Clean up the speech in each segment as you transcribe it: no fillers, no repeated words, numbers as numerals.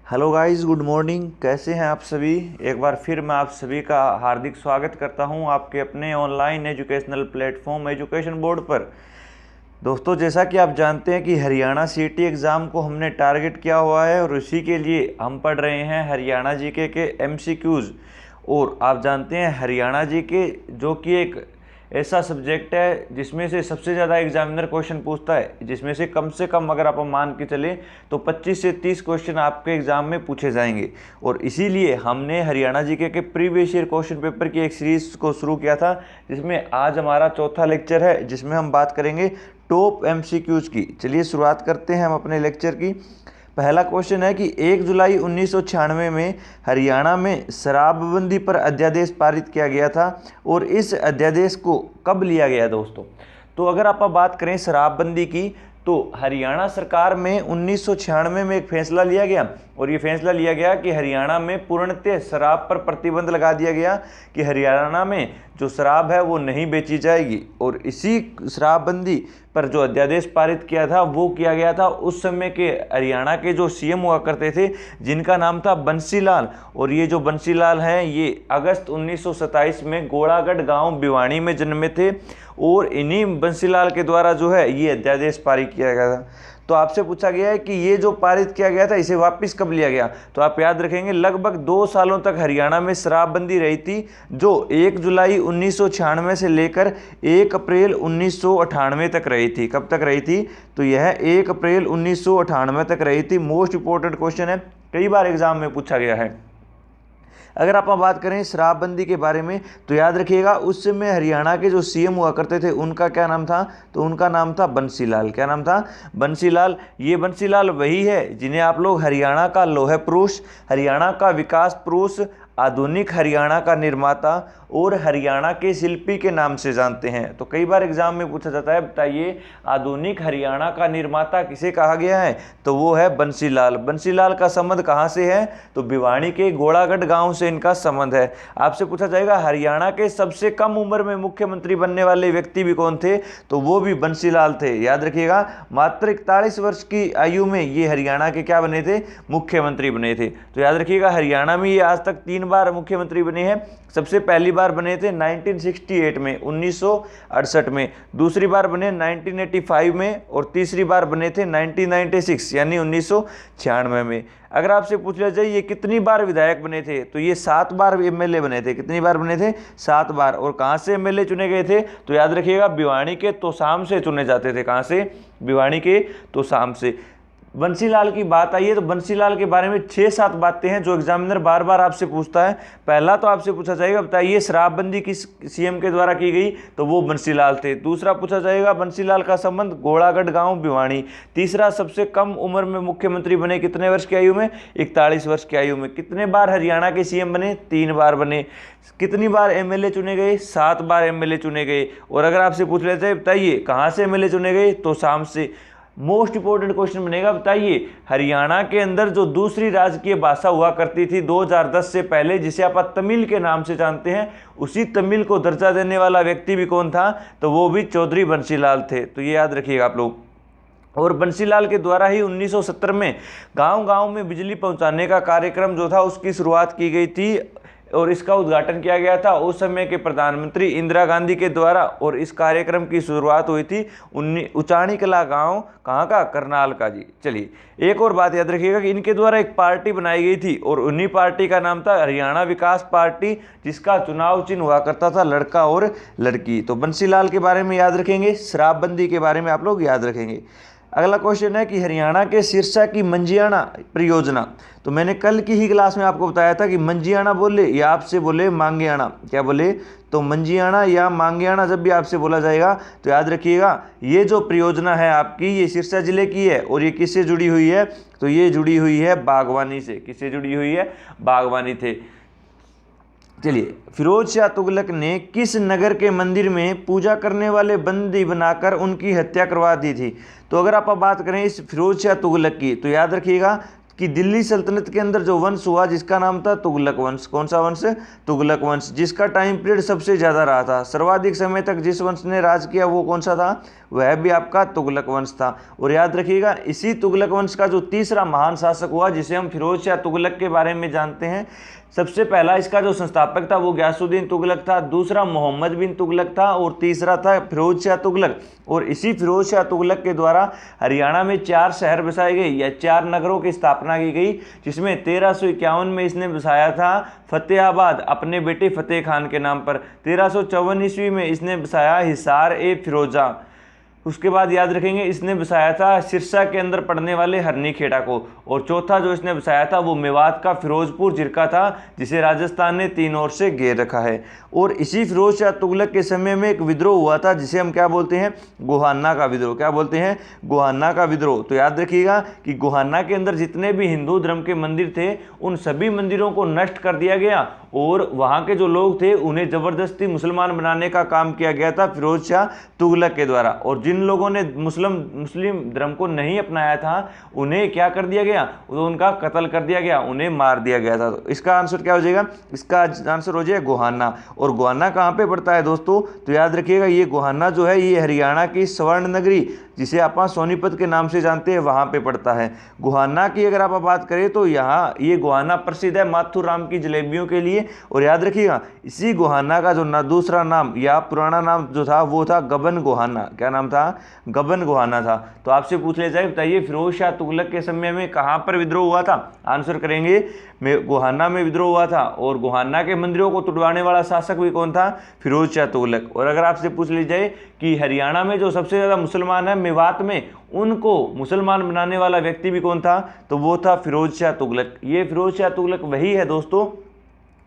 Hello guys, good morning. कैसे हैं आप सभी। एक बार फिर मैं आप सभी का हार्दिक स्वागत करता हूं आपके अपने online educational platform education board पर। दोस्तों, जैसा कि आप जानते हैं कि हरियाणा सीटी एग्ज़ाम को हमने टारगेट किया हुआ है और उसी के लिए हम पढ़ रहे हैं हरियाणा जीके के एमसीक्यूज़। और आप जानते हैं हरियाणा जीके जो कि एक ऐसा सब्जेक्ट है जिसमें से सबसे ज़्यादा एग्जामिनर क्वेश्चन पूछता है, जिसमें से कम अगर आप मान के चलें तो 25 से 30 क्वेश्चन आपके एग्ज़ाम में पूछे जाएंगे। और इसीलिए हमने हरियाणा जीके के प्रीवियस ईयर क्वेश्चन पेपर की एक सीरीज़ को शुरू किया था, जिसमें आज हमारा चौथा लेक्चर है, जिसमें हम बात करेंगे टॉप एमसीक्यूज़ की। चलिए शुरुआत करते हैं हम अपने लेक्चर की। पहला क्वेश्चन है कि 1 जुलाई 1996 में हरियाणा में शराबबंदी पर अध्यादेश पारित किया गया था और इस अध्यादेश को कब लिया गया दोस्तों। तो अगर आप बात करें शराबबंदी की, तो हरियाणा सरकार में 1996 में एक फैसला लिया गया और ये फैसला लिया गया कि हरियाणा में पूर्णतः शराब पर प्रतिबंध लगा दिया गया कि हरियाणा में जो शराब है वो नहीं बेची जाएगी। और इसी शराबबंदी पर जो अध्यादेश पारित किया था वो किया गया था उस समय के हरियाणा के जो सीएम हुआ करते थे, जिनका नाम था बंसीलाल। और ये जो बंसीलाल हैं ये अगस्त 1927 में गोड़ागढ़ गांव भिवानी में जन्मे थे और इन्हीं बंसीलाल के द्वारा जो है ये अध्यादेश पारित किया गया था। तो आपसे पूछा गया है कि ये जो पारित किया गया था इसे वापस कब लिया गया। तो आप याद रखेंगे लगभग 2 सालों तक हरियाणा में शराबबंदी रही थी, जो 1 जुलाई 1996 से लेकर 1 अप्रैल 1998 तक रही थी। कब तक रही थी? तो यह 1 अप्रैल 1998 तक रही थी। मोस्ट इंपॉर्टेंट क्वेश्चन है, कई बार एग्जाम में पूछा गया है। अगर आप बात करें शराबबंदी के बारे में तो याद रखिएगा उस समय हरियाणा के जो सीएम हुआ करते थे उनका क्या नाम था? तो उनका नाम था बंसीलाल। क्या नाम था? बंसीलाल। ये बंसीलाल वही है जिन्हें आप लोग हरियाणा का लौह पुरुष, हरियाणा का विकास पुरुष, आधुनिक हरियाणा का निर्माता और हरियाणा के शिल्पी के नाम से जानते हैं। तो कई बार एग्जाम में पूछा जाता है, बताइए आधुनिक हरियाणा का निर्माता किसे कहा गया है? तो वो है बंसीलाल। बंसीलाल का संबंध कहाँ से है? तो भिवानी के गोड़ागढ़ गांव से इनका संबंध है। आपसे पूछा जाएगा हरियाणा के सबसे कम उम्र में मुख्यमंत्री बनने वाले व्यक्ति भी कौन थे? तो वो भी बंसीलाल थे। याद रखिएगा मात्र 41 वर्ष की आयु में ये हरियाणा के क्या बने थे? मुख्यमंत्री बने थे। तो याद रखिएगा हरियाणा में ये आज तक 3 बार मुख्यमंत्री बने हैं। सबसे पहली बार बने थे 1968 में, 1968 में, दूसरी बार बने 1985 में और तीसरी बार बने थे 1996 यानी 1996 में। अगर आपसे पूछ लिया जाए ये कितनी बार विधायक बने थे, तो ये 7 बार एमएलए बने थे। कितनी बार बने थे? 7 बार। और कहाँ से एमएलए चुने गए थे? तो याद रखिएगा भिवानी के तोसाम से चुने जाते थे। कहाँ से? भिवानी के तोसाम से। बंसीलाल की बात आई है तो बंसीलाल के बारे में 6-7 बातें हैं जो एग्जामिनर बार बार आपसे पूछता है। पहला तो आपसे पूछा जाएगा बताइए शराबबंदी किस सीएम के द्वारा की गई? तो वो बंसीलाल थे। दूसरा पूछा जाएगा बंसीलाल का संबंध गोड़ागढ़ गांव भिवानी। तीसरा सबसे कम उम्र में मुख्यमंत्री बने कितने वर्ष की आयु में? 41 वर्ष की आयु में। कितने बार हरियाणा के सीएम बने? 3 बार बने। कितनी बार एमएलए चुने गए? 7 बार एमएलए चुने गए। और अगर आपसे पूछ लेते हैं बताइए कहाँ से एमएलए चुने गए? तो शाम से। मोस्ट इंपोर्टेंट क्वेश्चन बनेगा, बताइए हरियाणा के अंदर जो दूसरी राजकीय भाषा हुआ करती थी 2010 से पहले, जिसे आप तमिल के नाम से जानते हैं, उसी तमिल को दर्जा देने वाला व्यक्ति भी कौन था? तो वो भी चौधरी बंसीलाल थे। तो ये याद रखिएगा आप लोग। और बंसीलाल के द्वारा ही 1970 में गांव-गांव में बिजली पहुंचाने का कार्यक्रम जो था उसकी शुरुआत की गई थी और इसका उद्घाटन किया गया था उस समय के प्रधानमंत्री इंदिरा गांधी के द्वारा। और इस कार्यक्रम की शुरुआत हुई थी उचानी कला गांव, कहाँ का? करनाल का जी। चलिए एक और बात याद रखिएगा कि इनके द्वारा एक पार्टी बनाई गई थी और उन्हीं पार्टी का नाम था हरियाणा विकास पार्टी, जिसका चुनाव चिन्ह हुआ करता था लड़का और लड़की। तो बंसीलाल के बारे में याद रखेंगे, शराबबंदी के बारे में आप लोग याद रखेंगे। अगला क्वेश्चन है कि हरियाणा के सिरसा की मंजियाना परियोजना। तो मैंने कल की ही क्लास में आपको बताया था कि मंजियाना बोले या आपसे बोले मांगियाना, क्या बोले? तो मंजियाना या मांगियाना जब भी आपसे बोला जाएगा तो याद रखिएगा ये जो परियोजना है आपकी ये सिरसा जिले की है और ये किससे जुड़ी हुई है? तो ये जुड़ी हुई है बागवानी से। किससे जुड़ी हुई है? बागवानी थे। चलिए, फिरोज शाह तुगलक ने किस नगर के मंदिर में पूजा करने वाले बंदी बनाकर उनकी हत्या करवा दी थी? तो अगर आप बात करें इस फिरोज शाह तुगलक की तो याद रखिएगा कि दिल्ली सल्तनत के अंदर जो वंश हुआ जिसका नाम था तुगलक वंश। कौन सा वंश? तुगलक वंश, जिसका टाइम पीरियड सबसे ज़्यादा रहा था। सर्वाधिक समय तक जिस वंश ने राज किया वो कौन सा था? वह भी आपका तुगलक वंश था। और याद रखिएगा, इसी तुगलक वंश का जो तीसरा महान शासक हुआ जिसे हम फिरोज शाह तुगलक के बारे में जानते हैं, सबसे पहला इसका जो संस्थापक था वो गयासुद्दीन तुगलक था, दूसरा मोहम्मद बिन तुगलक था और तीसरा था फिरोज शाह तुगलक। और इसी फिरोज शाह तुगलक के द्वारा हरियाणा में 4 शहर बसाए गए या 4 नगरों की स्थापना की गई, जिसमें 1351 में इसने बसाया था फतेहाबाद अपने बेटे फतेह खान के नाम पर, 1354 ईस्वी में इसने बसाया हिसार ए फिरोजा, उसके बाद याद रखेंगे इसने बसाया था सिरसा के अंदर पड़ने वाले हरनी खेड़ा को, और चौथा जो इसने बसाया था वो मेवात का फिरोजपुर जिरका था, जिसे राजस्थान ने 3 ओर से घेर रखा है। और इसी फिरोज शाह तुगलक के समय में एक विद्रोह हुआ था जिसे हम क्या बोलते हैं, गोहाना का विद्रोह। क्या बोलते हैं, गोहाना का विद्रोह। तो याद रखिएगा कि गोहाना के अंदर जितने भी हिंदू धर्म के मंदिर थे उन सभी मंदिरों को नष्ट कर दिया गया और वहाँ के जो लोग थे उन्हें ज़बरदस्ती मुसलमान बनाने का काम किया गया था फिरोज शाह तुगलक के द्वारा। और जिन लोगों ने मुस्लिम धर्म को नहीं अपनाया था उन्हें क्या कर दिया गया, तो उनका कत्ल कर दिया गया, उन्हें मार दिया गया था। तो इसका आंसर क्या हो जाएगा, इसका आंसर हो जाएगा गोहाना। और गोहाना कहाँ पे पड़ता है दोस्तों, तो याद रखिएगा ये गोहाना जो है ये हरियाणा की स्वर्ण नगरी जिसे आप सोनीपत के नाम से जानते हैं वहाँ पे पड़ता है। गोहाना की अगर आप बात करें तो यहाँ ये गोहाना प्रसिद्ध है माथुर राम की जलेबियों के लिए। और याद रखिएगा इसी गोहाना का जो दूसरा नाम या पुराना नाम जो था वो था गबन गोहाना। क्या नाम था, गबन गोहाना था। तो आपसे पूछ लिया जाए, बताइए फिरोज शाह तुगलक के समय में कहाँ पर विद्रोह हुआ था, आंसर करेंगे गोहाना में विद्रोह हुआ था। और गोहाना के मंदिरों को तुड़वाने वाला शासक भी कौन था, फिरोज शाह तुगलक। और अगर आपसे पूछ ली जाए कि हरियाणा में जो सबसे ज़्यादा मुसलमान है मेवात में, उनको मुसलमान बनाने वाला व्यक्ति भी कौन था, तो वो था फिरोज शाह तुगलक। ये फिरोज शाह तुगलक वही है दोस्तों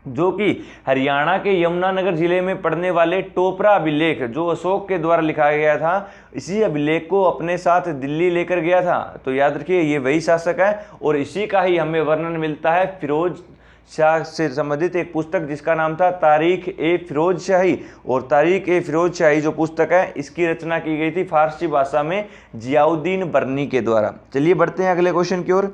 जो कि हरियाणा के यमुनानगर जिले में पड़ने वाले टोपरा अभिलेख जो अशोक के द्वारा लिखा गया था, इसी अभिलेख को अपने साथ दिल्ली लेकर गया था। तो याद रखिए ये वही शासक है और इसी का ही हमें वर्णन मिलता है फिरोज शाह से संबंधित एक पुस्तक जिसका नाम था तारीख ए फिरोज शाही। और तारीख ए फिरोज शाही जो पुस्तक है इसकी रचना की गई थी फारसी भाषा में जियाउद्दीन बर्नी के द्वारा। चलिए बढ़ते हैं अगले क्वेश्चन की ओर।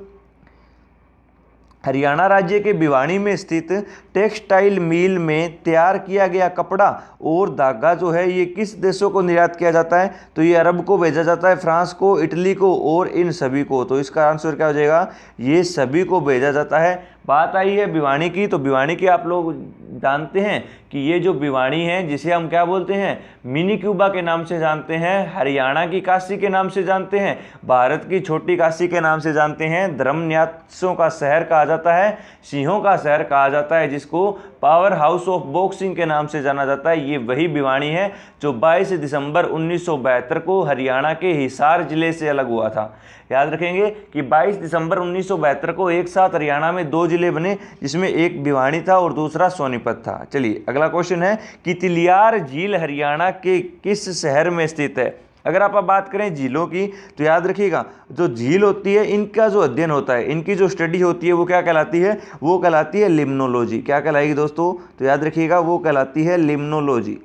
हरियाणा राज्य के भिवानी में स्थित टेक्सटाइल मिल में तैयार किया गया कपड़ा और धागा जो है ये किस देशों को निर्यात किया जाता है, तो ये अरब को भेजा जाता है, फ्रांस को, इटली को और इन सभी को। तो इसका आंसर क्या हो जाएगा, ये सभी को भेजा जाता है। बात आई है भिवानी की, तो भिवानी की आप लोग जानते हैं कि ये जो भिवानी है जिसे हम क्या बोलते हैं, मिनी क्यूबा के नाम से जानते हैं, हरियाणा की काशी के नाम से जानते हैं, भारत की छोटी काशी के नाम से जानते हैं, धर्मन्यासों का शहर कहा जाता है, सिंहों का शहर कहा जाता है, जिसको पावर हाउस ऑफ बॉक्सिंग के नाम से जाना जाता है। ये वही भिवानी है जो 22 दिसंबर 1972 को हरियाणा के हिसार जिले से अलग हुआ था। याद रखेंगे कि 22 दिसंबर 1972 को एक साथ हरियाणा में 2 जिले बने, जिसमें एक भिवानी था और दूसरा सोनीपत था। चलिए अगला क्वेश्चन है कि तिलियार झील हरियाणा के किस शहर में स्थित है। अगर आप बात करें झीलों की तो याद रखिएगा जो झील होती है इनका जो अध्ययन होता है, इनकी जो स्टडी होती है वो क्या कहलाती है, वो कहलाती है लिम्नोलॉजी। क्या कहलाएगी दोस्तों, तो याद रखिएगा वो कहलाती है लिम्नोलॉजी।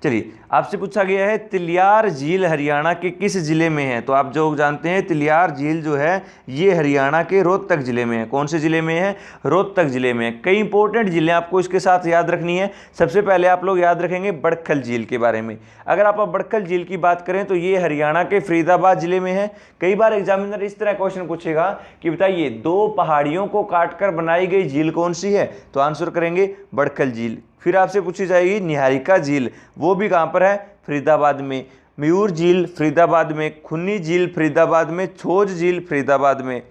चलिए आपसे पूछा गया है तिलियार झील हरियाणा के किस जिले में है, तो आप जो जानते हैं तिलियार झील जो है ये हरियाणा के रोहतक जिले में है। कौन से जिले में है, रोहतक जिले में है। कई इंपॉर्टेंट जिले आपको इसके साथ याद रखनी है। सबसे पहले आप लोग याद रखेंगे बड़खल झील के बारे में। अगर आप बड़खल झील की बात करें तो ये हरियाणा के फरीदाबाद जिले में है। कई बार एग्जामिनर इस तरह क्वेश्चन पूछेगा कि बताइए 2 पहाड़ियों को काटकर बनाई गई झील कौन सी है, तो आंसर करेंगे बड़खल झील। फिर आपसे पूछी जाएगी निहारिका झील, वो भी कहाँ पर है, फरीदाबाद में। मयूर झील फरीदाबाद में, खुन्नी झील फरीदाबाद में, छोज झील फरीदाबाद में।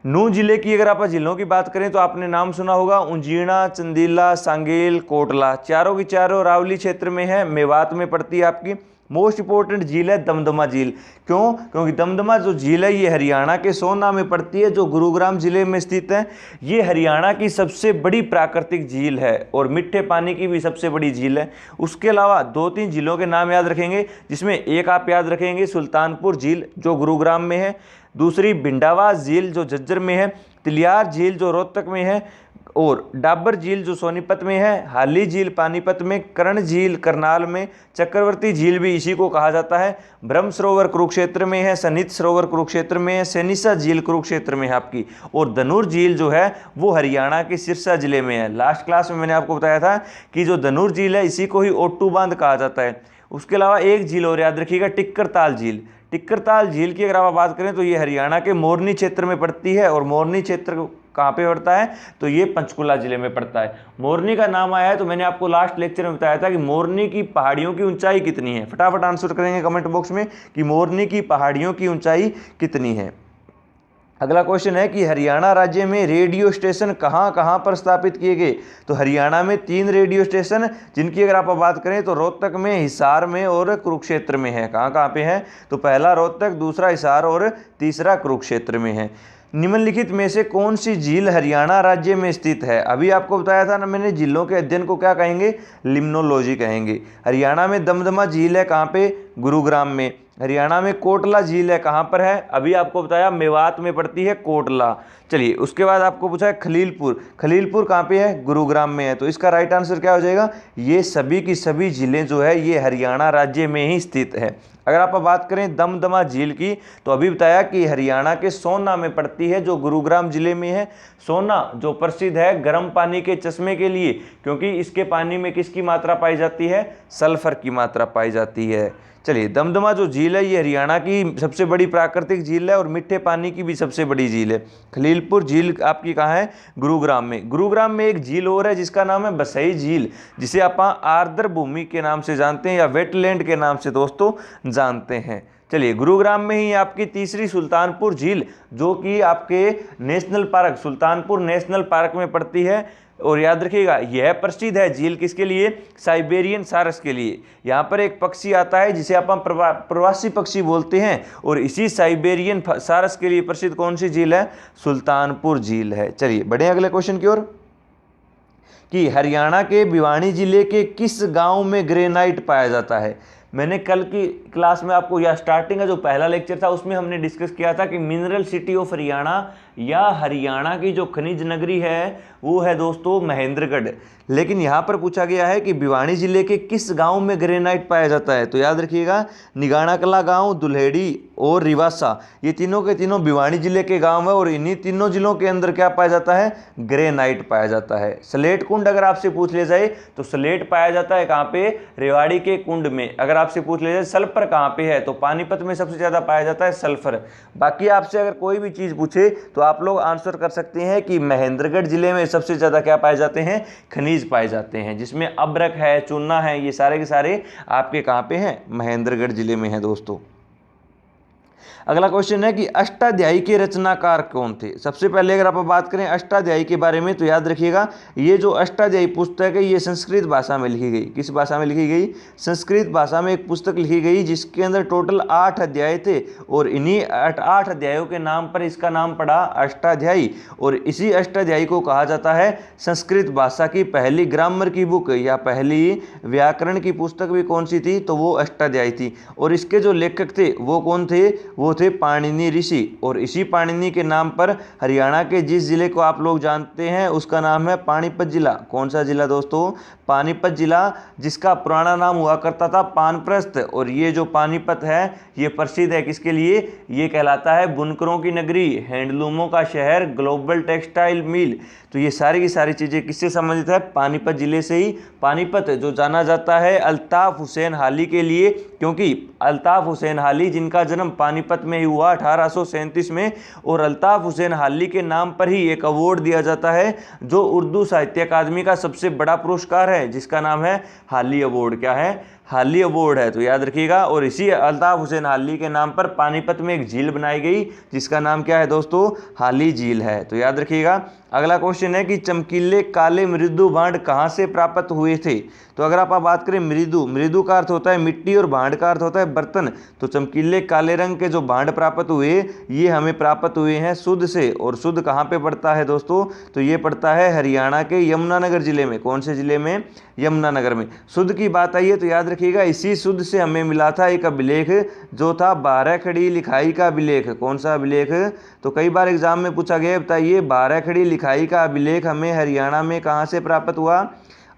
नूंह जिले की अगर आप झीलों की बात करें तो आपने नाम सुना होगा ऊंजीणा, चंदीला, सांगेल, कोटला। चारों की चारों रावली क्षेत्र में है, मेवात में पड़ती है आपकी। मोस्ट इंपॉर्टेंट झील है दमदमा झील। क्यों, क्योंकि दमदमा जो झील है ये हरियाणा के सोना में पड़ती है जो गुरुग्राम जिले में स्थित है। ये हरियाणा की सबसे बड़ी प्राकृतिक झील है और मीठे पानी की भी सबसे बड़ी झील है। उसके अलावा 2-3 झीलों के नाम याद रखेंगे, जिसमें एक आप याद रखेंगे सुल्तानपुर झील जो गुरुग्राम में है, दूसरी भिंडावास झील जो झज्जर में है, तिलियार झील जो रोहतक में है, और डाबर झील जो सोनीपत में है, हाली झील पानीपत में, कर्ण झील करनाल में, चक्रवर्ती झील भी इसी को कहा जाता है, ब्रह्म सरोवर कुरुक्षेत्र में है, सनित सरोवर कुरुक्षेत्र में है, सेनिसा झील कुरुक्षेत्र में है आपकी, और धनुर झील जो है वो हरियाणा के सिरसा जिले में है। लास्ट क्लास में मैंने आपको बताया था कि जो धनुर झील है इसी को ही ओट्टू बांध कहा जाता है। उसके अलावा एक झील और याद रखिएगा, टिक्कर ताल झील। टिक्कर ताल झील की अगर आप बात करें तो ये हरियाणा के मोरनी क्षेत्र में पड़ती है, और मोरनी क्षेत्र कहाँ पे पड़ता है, तो ये पंचकुला जिले में पड़ता है। मोरनी का नाम आया है तो मैंने आपको लास्ट लेक्चर में बताया था कि मोरनी की पहाड़ियों की ऊंचाई कितनी है। फटाफट आंसर करेंगे कमेंट बॉक्स में कि मोरनी की पहाड़ियों की ऊंचाई कितनी है। अगला क्वेश्चन है कि हरियाणा राज्य में रेडियो स्टेशन कहाँ कहाँ पर स्थापित किए गए। तो हरियाणा में 3 रेडियो स्टेशन, जिनकी अगर आप बात करें तो रोहतक में, हिसार में और कुरुक्षेत्र में है। कहाँ कहाँ पे है, तो पहला रोहतक, दूसरा हिसार और तीसरा कुरुक्षेत्र में है। निम्नलिखित में से कौन सी झील हरियाणा राज्य में स्थित है। अभी आपको बताया था ना मैंने, झीलों के अध्ययन को क्या कहेंगे, लिम्नोलॉजी कहेंगे। हरियाणा में दमदमा झील है, कहाँ पे, गुरुग्राम में। हरियाणा में कोटला झील है, कहाँ पर है, अभी आपको बताया मेवात में पड़ती है कोटला। चलिए उसके बाद आपको पूछा है खलीलपुर। खलीलपुर कहाँ पे है, गुरुग्राम में है। तो इसका राइट आंसर क्या हो जाएगा, ये सभी की सभी झीलें जो है ये हरियाणा राज्य में ही स्थित है। अगर आप बात करें दमदमा झील की, तो अभी बताया कि हरियाणा के सोना में पड़ती है, जो गुरुग्राम जिले में है। सोना जो प्रसिद्ध है गर्म पानी के चश्मे के लिए, क्योंकि इसके पानी में किसकी मात्रा पाई जाती है, सल्फर की मात्रा पाई जाती है। चलिए दमदमा जो झील है ये हरियाणा की सबसे बड़ी प्राकृतिक झील है और मीठे पानी की भी सबसे बड़ी झील है। खलीलपुर झील आपकी कहाँ है, गुरुग्राम में। गुरुग्राम में एक झील और है जिसका नाम है बसई झील, जिसे आप आर्द्र भूमि के नाम से जानते हैं या वेटलैंड के नाम से दोस्तों जानते हैं। चलिए गुरुग्राम में ही आपकी तीसरी सुल्तानपुर झील, जो कि आपके national park, Sultanpur national park में पड़ती है। और याद रखिएगा यह प्रसिद्ध है झील किसके लिए, साइबेरियन सारस के लिए। यहाँ पर एक पक्षी आता है जिसे आप प्रवासी पक्षी बोलते हैं, और इसी साइबेरियन सारस के लिए प्रसिद्ध कौन सी झील है, सुल्तानपुर झील है। चलिए बढ़े अगले क्वेश्चन की ओर कि हरियाणा के भिवानी जिले के किस गांव में ग्रेनाइट पाया जाता है। मैंने कल की क्लास में आपको, या स्टार्टिंग का जो पहला लेक्चर था उसमें हमने डिस्कस किया था कि मिनरल सिटी ऑफ हरियाणा या हरियाणा की जो खनिज नगरी है वो है दोस्तों महेंद्रगढ़। लेकिन यहाँ पर पूछा गया है कि भिवानी जिले के किस गांव में ग्रेनाइट पाया जाता है। तो याद रखिएगा निगाना कला गांव, दुल्हेड़ी और रिवासा, ये तीनों के तीनों भिवानी जिले के गांव है, और इन्हीं तीनों जिलों के अंदर क्या पाया जाता है, ग्रेनाइट पाया जाता है। स्लेट कुंड अगर आपसे पूछ लिया जाए तो स्लेट पाया जाता है कहाँ पे, रेवाड़ी के कुंड में। अगर आपसे पूछ लिया जाए सल्फर कहाँ पे है, तो पानीपत में सबसे ज्यादा पाया जाता है सल्फर। बाकी आपसे अगर कोई भी चीज पूछे तो आप लोग आंसर कर सकते हैं कि महेंद्रगढ़ जिले में सबसे ज्यादा क्या पाए जाते हैं, खनिज पाए जाते हैं, जिसमें अब्रक है, चूना है, ये सारे के सारे आपके कहां पे हैं, महेंद्रगढ़ जिले में है दोस्तों। अगला क्वेश्चन है कि अष्टाध्यायी के रचनाकार कौन थे। सबसे पहले अगर आप बात करें अष्टाध्यायी के बारे में तो याद रखिएगा ये जो अष्टाध्यायी पुस्तक है ये संस्कृत भाषा में लिखी गई। किस भाषा में लिखी गई, संस्कृत भाषा में एक पुस्तक लिखी गई जिसके अंदर टोटल 8 अध्याय थे, और इन्हीं 8 अध्यायों के नाम पर इसका नाम पड़ा अष्टाध्यायी। और इसी अष्टाध्यायी को कहा जाता है संस्कृत भाषा की पहली ग्रामर की बुक या पहली व्याकरण की पुस्तक भी कौन सी थी, तो वो अष्टाध्यायी थी। और इसके जो लेखक थे वो कौन थे, वो थे पाणिनि ऋषि। और इसी पाणिनि के नाम पर हरियाणा के जिस जिले को आप लोग जानते हैं उसका नाम है पानीपत जिला। कौन सा जिला दोस्तों, पानीपत जिला, जिसका पुराना नाम हुआ करता था पानप्रस्थ। और ये जो पानीपत है ये प्रसिद्ध है किसके लिए, ये कहलाता है बुनकरों की नगरी, हैंडलूमों का शहर, ग्लोबल टेक्सटाइल मिल। तो ये सारी की सारी चीज़ें किससे संबंधित है, पानीपत जिले से ही। पानीपत जो जाना जाता है अल्ताफ हुसैन हाली के लिए, क्योंकि अल्ताफ हुसैन हाली जिनका जन्म पानीपत में ही हुआ 1837 में, और अल्ताफ हुसैन हाली के नाम पर ही एक अवार्ड दिया जाता है जो उर्दू साहित्य अकादमी का सबसे बड़ा पुरस्कार है, जिसका नाम है हाली अवार्ड। क्या है, हाली अवार्ड है, तो याद रखिएगा। और इसी अल्ताफ हुसैन हाली के नाम पर पानीपत में एक झील बनाई गई जिसका नाम क्या है दोस्तों, हाली झील है, तो याद रखिएगा। अगला क्वेश्चन है कि चमकीले काले मृदु भांड कहाँ से प्राप्त हुए थे। तो अगर आप बात करें मृदु, मृदु का अर्थ होता है मिट्टी और भांड का अर्थ होता है बर्तन। तो चमकीले काले रंग के जो भांड प्राप्त हुए ये हमें प्राप्त हुए हैं सुध से। और सुध कहाँ पे पड़ता है दोस्तों, तो ये पड़ता है हरियाणा के यमुनानगर जिले में। कौन से जिले में, यमुनानगर में। सुध की बात आई है तो याद रखिएगा इसी सुध से हमें मिला था एक अभिलेख जो था 12 खड़ी लिखाई का अभिलेख। कौन सा अभिलेख, तो कई बार एग्जाम में पूछा गया, बताइए 12 खड़ी लिखाई का अभिलेख हमें हरियाणा में कहाँ से प्राप्त हुआ।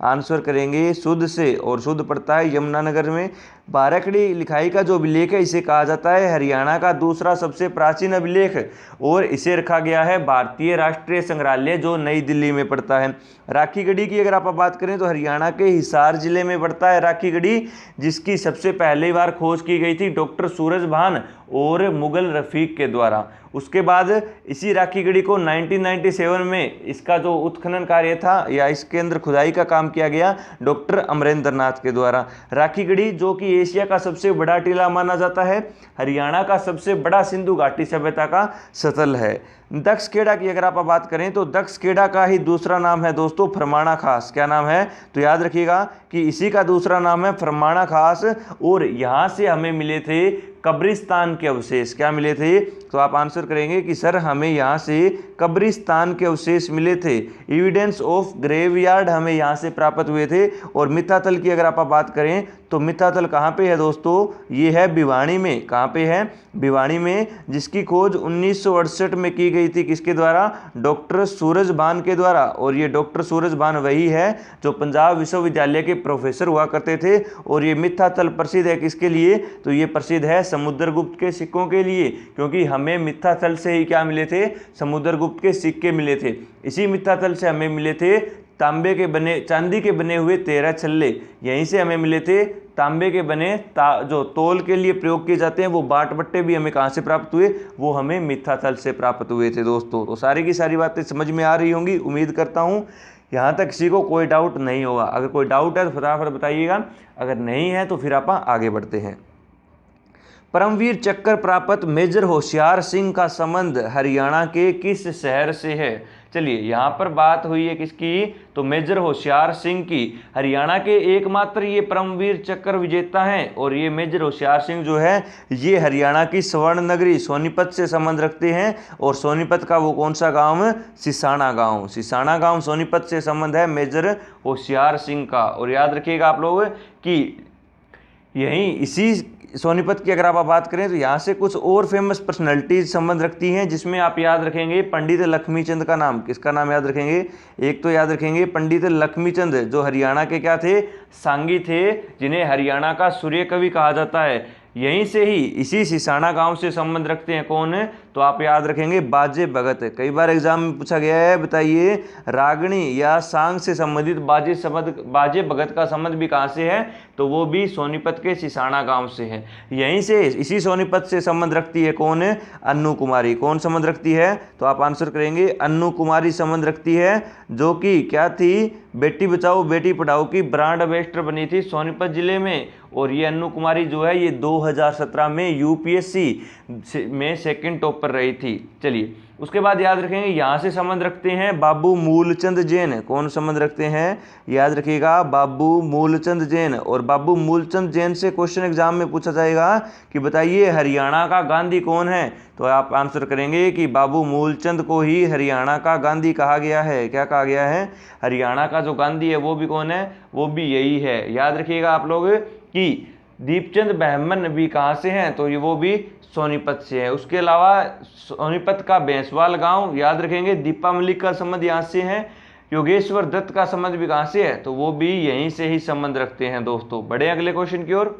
आंसर करेंगे सुध से, और सुध पड़ता है यमुनानगर में। बाराखड़ी लिखाई का जो अभिलेख है इसे कहा जाता है हरियाणा का दूसरा सबसे प्राचीन अभिलेख, और इसे रखा गया है भारतीय राष्ट्रीय संग्रहालय जो नई दिल्ली में पड़ता है। राखीगढ़ी की अगर आप बात करें तो हरियाणा के हिसार जिले में पड़ता है राखीगढ़ी, जिसकी सबसे पहली बार खोज की गई थी डॉक्टर सूरजभान और मुगल रफीक के द्वारा। उसके बाद इसी राखीगढ़ी को 1997 में इसका जो उत्खनन कार्य था या इसके अंदर खुदाई का काम किया गया डॉक्टर अमरेंद्र नाथ के द्वारा। राखीगढ़ी जो कि एशिया का सबसे बड़ा टीला माना जाता है, हरियाणा का सबसे बड़ा सिंधु घाटी सभ्यता का स्थल है। दक्षखेड़ा की अगर आप बात करें तो दक्षखेड़ा का ही दूसरा नाम है दोस्तों फरमाणा खास। क्या नाम है? तो याद रखिएगा कि इसी का दूसरा नाम है फरमाणा खास, और यहाँ से हमें मिले थे कब्रिस्तान के अवशेष। क्या मिले थे? तो आप आंसर करेंगे कि सर हमें यहाँ से कब्रिस्तान के अवशेष मिले थे, एविडेंस ऑफ ग्रेवयार्ड हमें यहाँ से प्राप्त हुए थे। और मित्तातल की अगर आप बात करें तो मित्तातल कहाँ पे है दोस्तों? ये है भिवानी में। कहाँ पे है? भिवानी में, जिसकी खोज 1968 में की गई थी। किसके द्वारा? डॉक्टर सूरजभान के द्वारा। और ये डॉक्टर सूरजभान वही है जो पंजाब विश्वविद्यालय के प्रोफेसर हुआ करते थे। और ये मित्तातल प्रसिद्ध है किसके लिए? तो ये प्रसिद्ध है समुद्रगुप्त के सिक्कों के लिए, क्योंकि हमें मित्तातल से ही क्या मिले थे? समुद्रगुप्त के सिक्के मिले थे। इसी मित्तातल से हमें मिले थे तांबे के बने, चांदी के बने हुए 13 छल्ले। यहीं से हमें मिले थे तांबे के बने जो तौल के लिए प्रयोग किए जाते हैं वो बाट बट्टे भी हमें कहाँ से प्राप्त हुए? वो हमें मित्तातल से प्राप्त हुए थे दोस्तों। तो सारी की सारी बातें समझ में आ रही होंगी, उम्मीद करता हूँ यहाँ तक किसी को कोई डाउट नहीं होगा। अगर कोई डाउट है तो फटाफट बताइएगा, अगर नहीं है तो फिर आप आगे बढ़ते हैं। परमवीर चक्र प्राप्त मेजर होशियार सिंह का संबंध हरियाणा के किस शहर से है? चलिए यहाँ पर बात हुई है किसकी? तो मेजर होशियार सिंह की। हरियाणा के एकमात्र ये परमवीर चक्र विजेता हैं, और ये मेजर होशियार सिंह जो है ये हरियाणा की स्वर्ण नगरी सोनीपत से संबंध रखते हैं। और सोनीपत का वो कौन सा गांव? सिसाना गांव। सिसाना गांव सोनीपत से संबंध है मेजर होशियार सिंह का। और याद रखिएगा आप लोग कि यहीं इसी सोनीपत की अगर आप बात करें तो यहाँ से कुछ और फेमस पर्सनैलिटीज संबंध रखती हैं, जिसमें आप याद रखेंगे पंडित लक्ष्मीचंद का नाम। किसका नाम याद रखेंगे? एक तो याद रखेंगे पंडित लक्ष्मीचंद जो हरियाणा के क्या थे? सांगी थे, जिन्हें हरियाणा का सूर्य कवि कहा जाता है। यहीं से ही इसी सिसाना गांव से संबंध रखते हैं कौन? तो आप याद रखेंगे बाजे भगत। कई बार एग्जाम में पूछा गया है, बताइए रागणी या सांग से संबंधित बाजे भगत का संबंध भी कहाँ से है? तो वो भी सोनीपत के सिसाना गांव से है। यहीं से इसी सोनीपत से संबंध रखती है कौन? अन्नू कुमारी। कौन संबंध रखती है? तो आप आंसर करेंगे अन्नू कुमारी संबंध रखती है, जो कि क्या थी? बेटी बचाओ बेटी पढ़ाओ की ब्रांड एम्बेसडर बनी थी सोनीपत जिले में। और ये अन्नू कुमारी जो है ये 2017 में यूपीएससी में सेकंड टॉप पर रही थी। चलिए उसके बाद याद रखेंगे यहाँ से संबंध रखते हैं बाबू मूलचंद जैन। कौन संबंध रखते हैं? याद रखिएगा बाबू मूलचंद जैन। और बाबू मूलचंद जैन से क्वेश्चन एग्जाम में पूछा जाएगा कि बताइए हरियाणा का गांधी कौन है? तो आप आंसर करेंगे कि बाबू मूलचंद को ही हरियाणा का गांधी कहा गया है। क्या कहा गया है? हरियाणा का जो गांधी है वो भी कौन है? वो भी यही है। याद रखिएगा आप लोग कि दीपचंद बहमन भी कहाँ से हैं? तो ये वो भी सोनीपत से है। उसके अलावा सोनीपत का बेंसवाल गांव याद रखेंगे, दीपा मलिक का संबंध यहाँ से है। योगेश्वर दत्त का संबंध भी कहाँ से है? तो वो भी यहीं से ही संबंध रखते हैं दोस्तों। बढ़े अगले क्वेश्चन की ओर।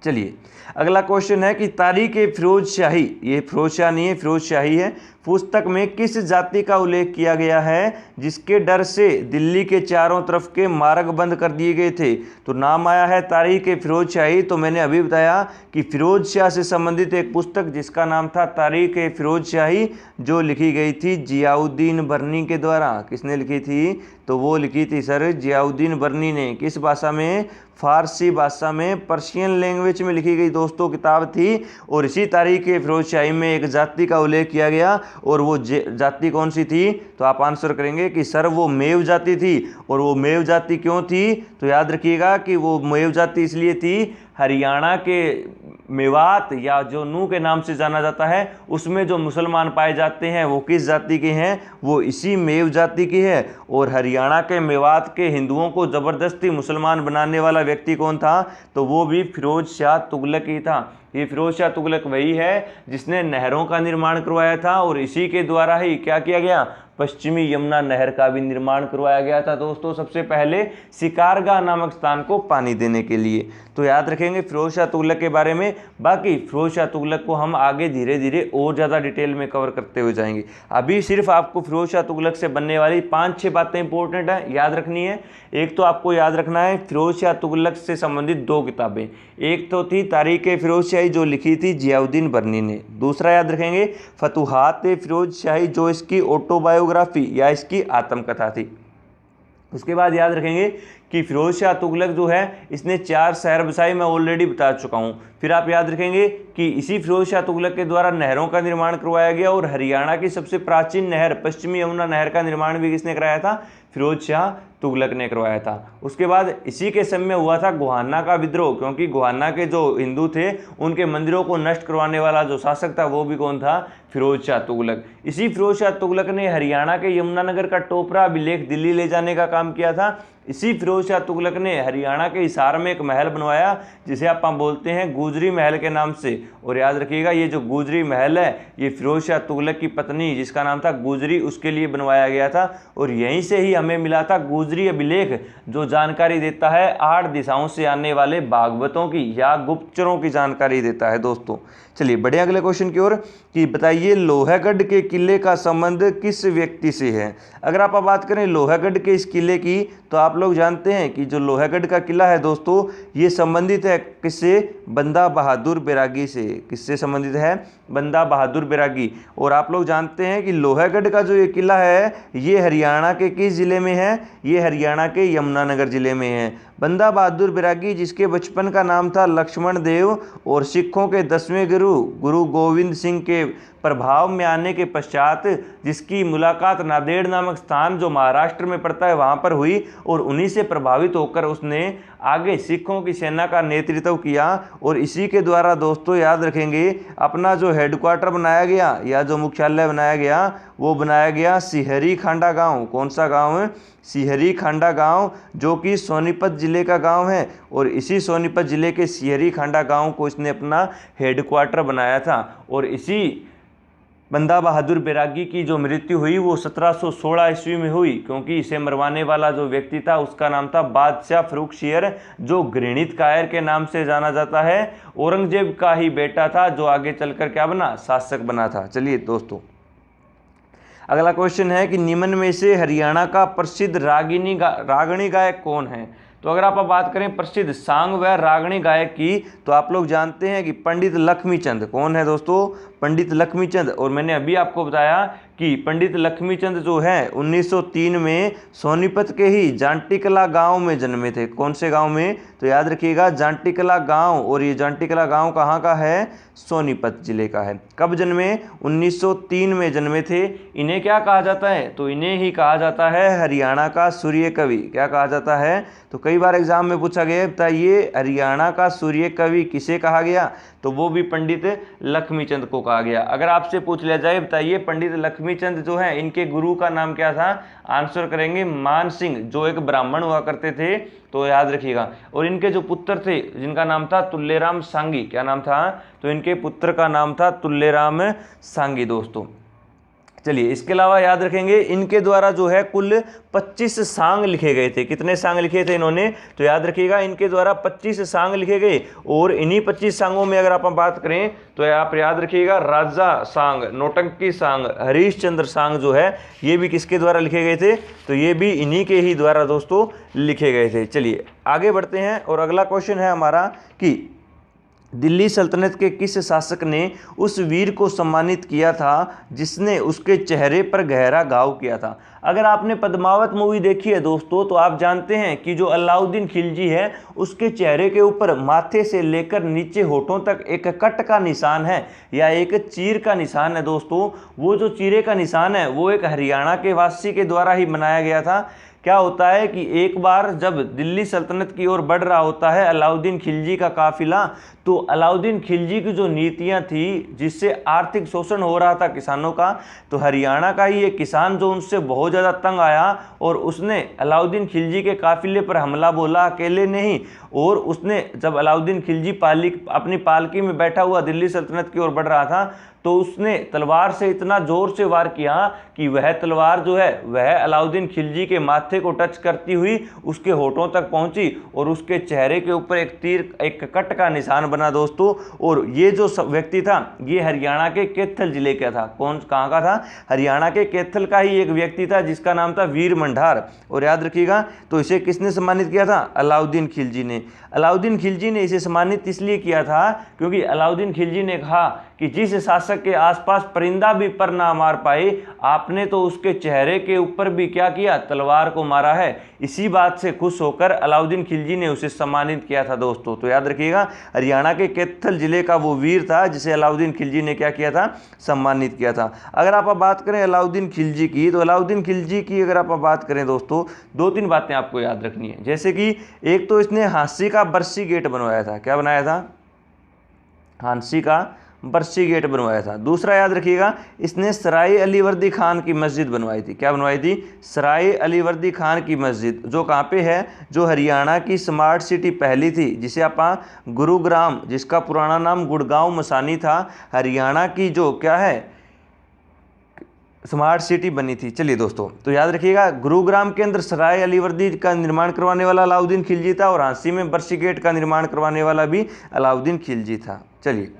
चलिए अगला क्वेश्चन है कि तारीख फिरोज शाही, ये फिरोज शाह नहीं है फिरोज शाही है, पुस्तक में किस जाति का उल्लेख किया गया है जिसके डर से दिल्ली के चारों तरफ के मार्ग बंद कर दिए गए थे? तो नाम आया है तारीख फिरोज शाही। तो मैंने अभी बताया कि फिरोज शाह से संबंधित एक पुस्तक जिसका नाम था तारीख फिरोज शाही, जो लिखी गई थी जियाउद्दीन बर्नी के द्वारा। किसने लिखी थी? तो वो लिखी थी सर जियाउद्दीन बर्नी ने। किस भाषा में? फारसी भाषा में, पर्शियन लैंग्वेज में लिखी गई दोस्तों किताब थी। और इसी तारीख फिरोज शाही में एक जाति का उल्लेख किया गया, और वो जाति कौन सी थी? तो आप आंसर करेंगे कि सर वो मेव जाति थी। और वो मेव जाति क्यों थी? तो याद रखिएगा कि वो मेव जाति इसलिए थी, हरियाणा के मेवात या जो नू के नाम से जाना जाता है उसमें जो मुसलमान पाए जाते हैं वो किस जाति के हैं? वो इसी मेव जाति की है। और हरियाणा के मेवात के हिंदुओं को ज़बरदस्ती मुसलमान बनाने वाला व्यक्ति कौन था? तो वो भी फिरोज शाह तुगलक ही था। ये फिरोज शाह तुगलक वही है जिसने नहरों का निर्माण करवाया था, और इसी के द्वारा ही क्या किया गया? पश्चिमी यमुना नहर का भी निर्माण करवाया गया था दोस्तों, सबसे पहले शिकारगाह नामक स्थान को पानी देने के लिए। तो याद रखेंगे फिरोज शाह तुगलक के बारे में। बाकी फिरोज शाह तुगलक को हम आगे धीरे धीरे और ज़्यादा डिटेल में कवर करते हुए जाएंगे। अभी सिर्फ आपको फिरोज शाह तुगलक से बनने वाली 5-6 बातें इंपॉर्टेंट है, याद रखनी है। एक तो आपको याद रखना है फिरोज शाह तुगलक से संबंधित 2 किताबें। एक तो थी तारीख़ फिरोज शाही जो लिखी थी जियाउद्दीन बर्नी ने। दूसरा याद रखेंगे फतूहात फिरोज शाही जो इसकी ऑटोबायोग्राफी या इसकी आत्मकथा थी। उसके बाद याद रखेंगे कि फिरोज शाह तुगलक जो है इसने 4 शहर बसाए, मैं ऑलरेडी बता चुका हूँ। फिर आप याद रखेंगे कि इसी फिरोज शाह तुगलक के द्वारा नहरों का निर्माण करवाया गया और हरियाणा की सबसे प्राचीन नहर पश्चिमी यमुना नहर का निर्माण भी किसने कराया था? फिरोज शाह तुगलक ने करवाया था। उसके बाद इसी के समय हुआ था गोहाना का विद्रोह, क्योंकि गोहाना के जो हिंदू थे उनके मंदिरों को नष्ट करवाने वाला जो शासक था वो भी कौन था? फिरोज शाह तुगलक। इसी फिरोज शाह तुगलक ने हरियाणा के यमुनानगर का टोपरा अभिलेख दिल्ली ले जाने का काम किया था। इसी फिरोज शाह तुगलक ने हरियाणा के हिसार में एक महल बनवाया जिसे आप बोलते हैं गुजरी महल के नाम से। और याद रखिएगा ये जो गुजरी महल है ये फिरोज शाह तुगलक की पत्नी जिसका नाम था गुजरी उसके लिए बनवाया गया था। और यहीं से ही हमें मिला था गुजरी अभिलेख जो जानकारी देता है 8 दिशाओं से आने वाले भागवतों की या गुप्तचरों की जानकारी देता है दोस्तों। चलिए बढ़े अगले क्वेश्चन की ओर कि बताइए लोहागढ़ के किले का संबंध किस व्यक्ति से है। अगर आप बात करें लोहागढ़ के इस किले की तो आप लोग जानते हैं कि जो लोहागढ़ का किला है दोस्तों ये संबंधित है किससे? बंदा बहादुर बैरागी से। किससे संबंधित है? बंदा बहादुर बैरागी। और आप लोग जानते हैं कि लोहागढ़ का जो ये किला है ये हरियाणा के किस जिले में है? ये हरियाणा के यमुनानगर जिले में है। बंदा बहादुर बैरागी जिसके बचपन का नाम था लक्ष्मण देव और सिखों के 10वें गुरु गोविंद सिंह के प्रभाव में आने के पश्चात जिसकी मुलाकात नांदेड़ नामक स्थान जो महाराष्ट्र में पड़ता है वहाँ पर हुई और उन्हीं से प्रभावित होकर उसने आगे सिखों की सेना का नेतृत्व किया। और इसी के द्वारा दोस्तों याद रखेंगे अपना जो हेडक्वार्टर बनाया गया या जो मुख्यालय बनाया गया वो बनाया गया सिहरी खांडा गांव। कौन सा गांव है? सिहरी खांडा गांव जो कि सोनीपत जिले का गांव है। और इसी सोनीपत जिले के सिहरी खांडा गांव को इसने अपना हेडक्वार्टर बनाया था। और इसी बंदा बहादुर बैरागी की जो मृत्यु हुई वो 1716 ईस्वी में हुई, क्योंकि इसे मरवाने वाला जो व्यक्ति था उसका नाम था बादशाह फर्रुखसियर जो घृणित कायर के नाम से जाना जाता है। औरंगजेब का ही बेटा था जो आगे चलकर क्या बना? शासक बना था। चलिए दोस्तों अगला क्वेश्चन है कि निम्न में से हरियाणा का प्रसिद्ध रागणी गायक कौन है। तो अगर आप बात करें प्रसिद्ध सांग व रागणी गायक की तो आप लोग जानते हैं कि पंडित लक्ष्मीचंद। कौन है दोस्तों? पंडित लक्ष्मीचंद। और मैंने अभी आपको बताया कि पंडित लक्ष्मीचंद जो है 1903 में सोनीपत के ही जांटीकला गांव में जन्मे थे। कौन से गांव में? तो याद रखिएगा जांटीकला गांव। और ये जांटीकला गांव कहाँ का है? सोनीपत जिले का है। कब जन्मे? 1903 में जन्मे थे। इन्हें क्या कहा जाता है? तो इन्हें ही कहा जाता है हरियाणा का सूर्य कवि। क्या कहा जाता है? तो कई बार एग्जाम में पूछा गया बताइए हरियाणा का सूर्य कवि किसे कहा गया? तो वो भी पंडित लक्ष्मीचंद को कहा गया। अगर आपसे पूछ लिया जाए बताइए पंडित लक्ष्मीचंद जो है इनके गुरु का नाम क्या था? आंसर करेंगे मान सिंह जो एक ब्राह्मण हुआ करते थे। तो याद रखिएगा। और इनके जो पुत्र थे जिनका नाम था तुल्यराम सांगी। क्या नाम था? तो इनके पुत्र का नाम था तुल्यराम सांगी दोस्तों। चलिए इसके अलावा याद रखेंगे इनके द्वारा जो है कुल 25 सांग लिखे गए थे। कितने सांग लिखे थे इन्होंने? तो याद रखिएगा इनके द्वारा 25 सांग लिखे गए। और इन्हीं 25 सांगों में अगर आप बात करें तो आप याद रखिएगा राजा सांग, नौटंकी सांग, हरीशचंद्र सांग जो है ये भी किसके द्वारा लिखे गए थे? तो ये भी इन्हीं के ही द्वारा दोस्तों लिखे गए थे। चलिए आगे बढ़ते हैं और अगला क्वेश्चन है हमारा कि दिल्ली सल्तनत के किस शासक ने उस वीर को सम्मानित किया था जिसने उसके चेहरे पर गहरा घाव किया था। अगर आपने पद्मावत मूवी देखी है दोस्तों तो आप जानते हैं कि जो अलाउद्दीन खिलजी है उसके चेहरे के ऊपर माथे से लेकर नीचे होठों तक एक कट का निशान है या एक चीर का निशान है दोस्तों। वो जो चीरे का निशान है वो एक हरियाणा के वासी के द्वारा ही बनाया गया था। क्या होता है कि एक बार जब दिल्ली सल्तनत की ओर बढ़ रहा होता है अलाउद्दीन खिलजी का काफिला, तो अलाउद्दीन खिलजी की जो नीतियां थी जिससे आर्थिक शोषण हो रहा था किसानों का, तो हरियाणा का ही एक किसान जो उनसे बहुत ज़्यादा तंग आया और उसने अलाउद्दीन खिलजी के काफिले पर हमला बोला, अकेले नहीं। और उसने जब अलाउद्दीन खिलजी अपनी पालकी में बैठा हुआ दिल्ली सल्तनत की ओर बढ़ रहा था तो उसने तलवार से इतना जोर से वार किया कि वह तलवार जो है वह अलाउद्दीन खिलजी के माथे को टच करती हुई उसके होठों तक पहुंची और उसके चेहरे के ऊपर एक कट का निशान बना दोस्तों। और ये जो व्यक्ति था ये हरियाणा के कैथल जिले का था। कहाँ का था? हरियाणा के कैथल का ही एक व्यक्ति था जिसका नाम था वीर मंडार। और याद रखिएगा, तो इसे किसने सम्मानित किया था? अलाउद्दीन खिलजी ने। अलाउद्दीन खिलजी ने इसे सम्मानित इसलिए किया था क्योंकि अलाउद्दीन खिलजी ने कहा कि जिस शासक के आसपास परिंदा भी पर ना मार पाए, आपने तो उसके चेहरे के ऊपर भी क्या किया? तलवार को मारा है। इसी बात से खुश होकर अलाउद्दीन खिलजी ने उसे सम्मानित किया था दोस्तों। तो याद रखिएगा, हरियाणा के कैथल जिले का वो वीर था जिसे अलाउद्दीन खिलजी ने क्या किया था? सम्मानित किया था। अगर आप बात करें अलाउद्दीन खिलजी की, तो अलाउद्दीन खिलजी की अगर आप बात करें दोस्तों, 2-3 बातें आपको याद रखनी है। जैसे कि एक तो इसने हांसी का बरसी गेट बनवाया था। क्या बनाया था? हांसी का बरसी गेट बनवाया था। दूसरा याद रखिएगा, इसने सराय अलीवर्दी खान की मस्जिद बनवाई थी। क्या बनवाई थी? सराय अलीवर्दी खान की मस्जिद, जो कहाँ पे है? जो हरियाणा की स्मार्ट सिटी पहली थी, जिसे आप गुरुग्राम, जिसका पुराना नाम गुड़गांव मसानी था, हरियाणा की जो क्या है स्मार्ट सिटी बनी थी। चलिए दोस्तों, तो याद रखिएगा, गुरुग्राम के अंदर सराय अलीवर्दी का निर्माण करवाने वाला अलाउद्दीन खिलजी था और हांसी में बरसी गेट का निर्माण करवाने वाला भी अलाउद्दीन खिलजी था। चलिए,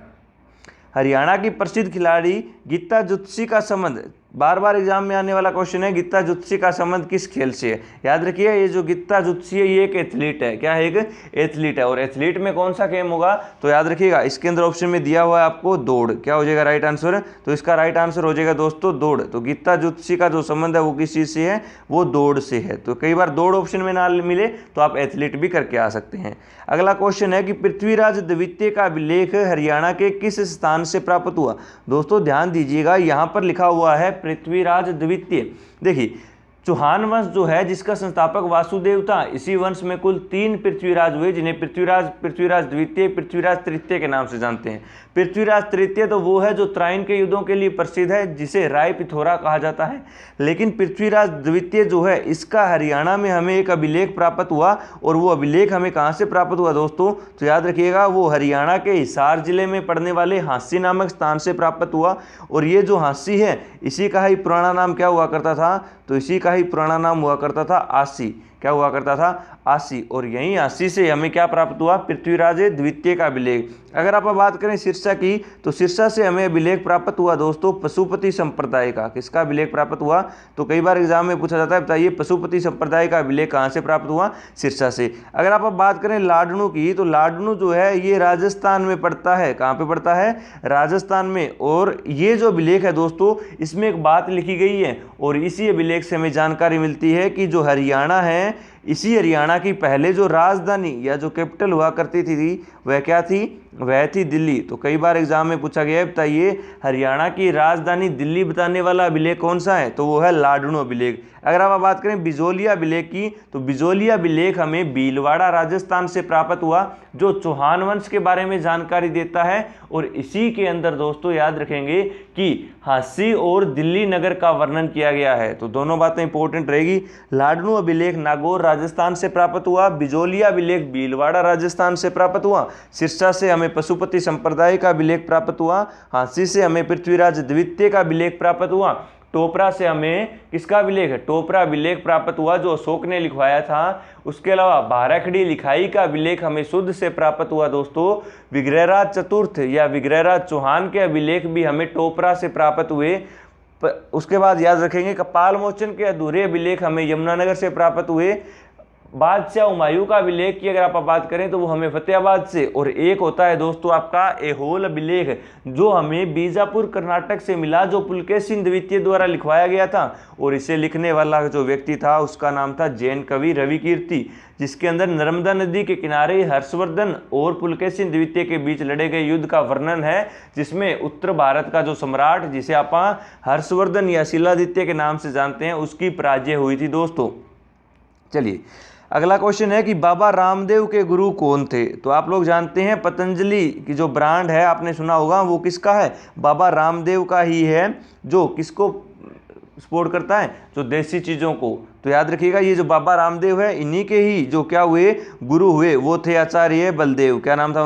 हरियाणा की प्रसिद्ध खिलाड़ी गीता जुत्सी का संबंध, बार बार एग्जाम में आने वाला क्वेश्चन है, गीता जुत्सी का संबंध किस खेल से है? याद रखिए, ये जो गीता जुत्सी है ये एक एथलीट है। क्या है? एक एथलीट है। और एथलीट में कौन सा गेम होगा? तो याद रखिएगा, इसके अंदर ऑप्शन में दिया हुआ है आपको दौड़। क्या हो जाएगा राइट आंसर? तो इसका राइट आंसर हो जाएगा दोस्तों दौड़। तो गीता जुत्सी का जो संबंध है वो किस चीज से है? वो दौड़ से है। तो कई बार दौड़ ऑप्शन में ना मिले तो आप एथलीट भी करके आ सकते हैं। अगला क्वेश्चन है कि पृथ्वीराज द्वितीय का अभिलेख हरियाणा के किस स्थान से प्राप्त हुआ? दोस्तों ध्यान दीजिएगा, यहां पर लिखा हुआ है पृथ्वीराज द्वितीय। देखिए, चौहान वंश जो है जिसका संस्थापक वासुदेव था, इसी वंश में कुल 3 पृथ्वीराज हुए जिन्हें पृथ्वीराज द्वितीय, पृथ्वीराज तृतीय के नाम से जानते हैं। पृथ्वीराज तृतीय तो वो है जो त्राइन के युद्धों के लिए प्रसिद्ध है, जिसे राय पिथौरा कहा जाता है। लेकिन पृथ्वीराज द्वितीय जो है इसका हरियाणा में हमें एक अभिलेख प्राप्त हुआ। और वो अभिलेख हमें कहाँ से प्राप्त हुआ दोस्तों? तो याद रखिएगा, वो हरियाणा के हिसार जिले में पड़ने वाले हांसी नामक स्थान से प्राप्त हुआ। और ये जो हांसी है इसी का ही पुराना नाम क्या हुआ करता था? तो इसी का ही पुराना नाम हुआ करता था आसी। क्या हुआ करता था? आसी। और यहीं आसी से हमें क्या प्राप्त हुआ? पृथ्वीराज द्वितीय का अभिलेख। अगर आप बात करें सिरसा की, तो सिरसा से हमें अभिलेख प्राप्त हुआ दोस्तों पशुपति संप्रदाय का। किसका अभिलेख प्राप्त हुआ? तो कई बार एग्जाम में पूछा जाता है, बताइए पशुपति संप्रदाय का अभिलेख कहाँ से प्राप्त हुआ? सिरसा से। अगर आप बात करें लाडनू की, तो लाडनू जो है ये राजस्थान में पड़ता है। कहाँ पे पड़ता है? राजस्थान में। और ये जो अभिलेख है दोस्तों, इसमें एक बात लिखी गई है और इसी अभिलेख से हमें जानकारी मिलती है कि जो हरियाणा है, इसी हरियाणा की पहले जो राजधानी या जो कैपिटल हुआ करती थी वह क्या थी? वह थी दिल्ली। तो कई बार एग्जाम में पूछा गया है, बताइए हरियाणा की राजधानी दिल्ली बताने वाला अभिलेख कौन सा है? तो वो है लाडनू अभिलेख। अगर आप बात करें बिजोलिया अभिलेख की, तो बिजोलिया अभिलेख हमें भीलवाड़ा राजस्थान से प्राप्त हुआ, जो चौहान वंश के बारे में जानकारी देता है। और इसी के अंदर दोस्तों याद रखेंगे कि हांसी और दिल्ली नगर का वर्णन किया गया है। तो दोनों बातें इंपॉर्टेंट रहेगी। लाडनू अभिलेख नागौर राजस्थान से प्राप्त हुआ, बिजोलिया अभिलेख भीलवाड़ा राजस्थान से प्राप्त हुआ, सिरसा से हमें पशुपति संप्रदाय का अभिलेख प्राप्त हुआ, हांसी से हमें पृथ्वीराज द्वितीय का अभिलेख प्राप्त हुआ, टोपरा से हमें किसका अभिलेख है? टोपरा अभिलेख प्राप्त हुआ जो अशोक ने लिखवाया था। उसके अलावा बाराखड़ी लिखाई का अभिलेख हमें शुद्ध से प्राप्त हुआ दोस्तों। विग्रहराज चतुर्थ या विग्रहराज चौहान के अभिलेख भी हमें टोपरा से प्राप्त हुए। उसके बाद याद रखेंगे कपाल मोचन के अधूरे अभिलेख हमें यमुनानगर से प्राप्त हुए। बादशाह हुमायूं का अभिलेख की अगर आप बात करें तो वो हमें फतेहाबाद से। और एक होता है दोस्तों आपका ऐहोल अभिलेख, जो हमें बीजापुर कर्नाटक से मिला, जो पुलकेशिन द्वितीय द्वारा लिखवाया गया था। और इसे लिखने वाला जो व्यक्ति था उसका नाम था जैन कवि रविकीर्ति, जिसके अंदर नर्मदा नदी के किनारे हर्षवर्धन और पुलकेशिन द्वितीय के बीच लड़े गए युद्ध का वर्णन है, जिसमें उत्तर भारत का जो सम्राट, जिसे आप हर्षवर्धन या शिलादित्य के नाम से जानते हैं, उसकी पराजय हुई थी दोस्तों। चलिए, अगला क्वेश्चन है कि बाबा रामदेव के गुरु कौन थे? तो आप लोग जानते हैं पतंजलि की जो ब्रांड है आपने सुना होगा वो किसका है? बाबा रामदेव का ही है, जो किसको सपोर्ट करता है, जो देसी चीज़ों को। तो याद रखिएगा ये जो बाबा रामदेव है इन्हीं के ही जो क्या हुए, गुरु हुए, वो थे आचार्य बलदेव। क्या नाम था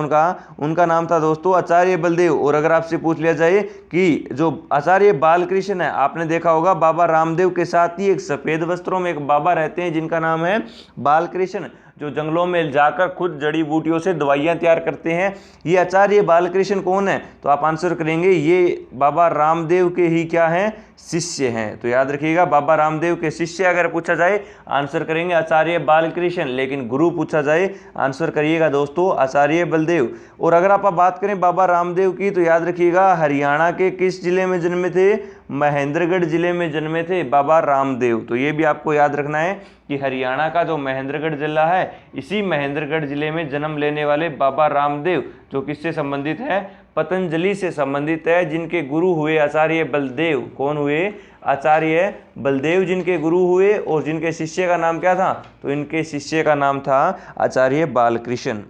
उनका नाम था दोस्तों आचार्य बलदेव। और अगर आपसे पूछ लिया जाए कि जो आचार्य बालकृष्ण है, आपने देखा होगा बाबा रामदेव के साथ ही एक सफ़ेद वस्त्रों में एक बाबा रहते हैं जिनका नाम है बालकृष्ण, जो जंगलों में जाकर खुद जड़ी बूटियों से दवाइयाँ तैयार करते हैं। ये आचार्य बालकृष्ण कौन है? तो आप आंसर करेंगे ये बाबा रामदेव के ही क्या हैं, शिष्य हैं। तो याद रखिएगा बाबा रामदेव के शिष्य अगर पूछा जाए आंसर करेंगे आचार्य बालकृष्ण, लेकिन गुरु पूछा जाए आंसर करिएगा दोस्तों आचार्य बलदेव। और अगर आप बात करें बाबा रामदेव की तो याद रखिएगा हरियाणा के किस जिले में जन्मे थे? महेंद्रगढ़ जिले में जन्मे थे बाबा रामदेव। तो ये भी आपको याद रखना है कि हरियाणा का जो महेंद्रगढ़ जिला है, इसी महेंद्रगढ़ जिले में जन्म लेने वाले बाबा रामदेव जो किससे संबंधित है? पतंजलि से संबंधित है, जिनके गुरु हुए आचार्य बलदेव। कौन हुए? आचार्य बलदेव जिनके गुरु हुए। और जिनके शिष्य का नाम क्या था? तो इनके शिष्य का नाम था आचार्य बालकृष्ण।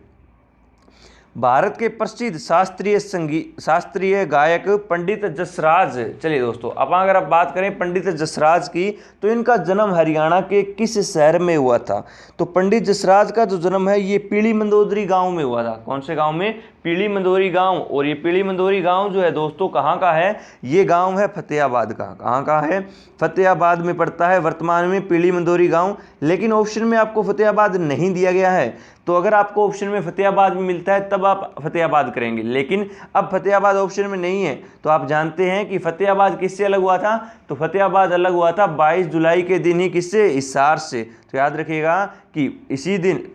भारत के प्रसिद्ध शास्त्रीय गायक पंडित जसराज। चलिए दोस्तों, अब अगर आप बात करें पंडित जसराज की तो इनका जन्म हरियाणा के किस शहर में हुआ था? तो पंडित जसराज का जो जन्म है ये पीली मंदोदरी गांव में हुआ था। कौन से गांव में? पीली मंदोरी गांव। और ये पीली मंदोरी गांव जो है दोस्तों कहाँ का है? ये गांव है फतेहाबाद का। कहाँ का है? फतेहाबाद में पड़ता है वर्तमान में पीली मंदोरी गांव। लेकिन ऑप्शन में आपको फतेहाबाद नहीं दिया गया है, तो अगर आपको ऑप्शन में फतेहाबाद में मिलता है तब आप फतेहाबाद करेंगे, लेकिन अब फतेहाबाद ऑप्शन में नहीं है। तो आप जानते हैं कि फतेहाबाद किससे अलग हुआ था? तो फतेहाबाद अलग हुआ था 22 जुलाई के दिन ही। किससे? हिसार से। तो याद रखिएगा कि इसी दिन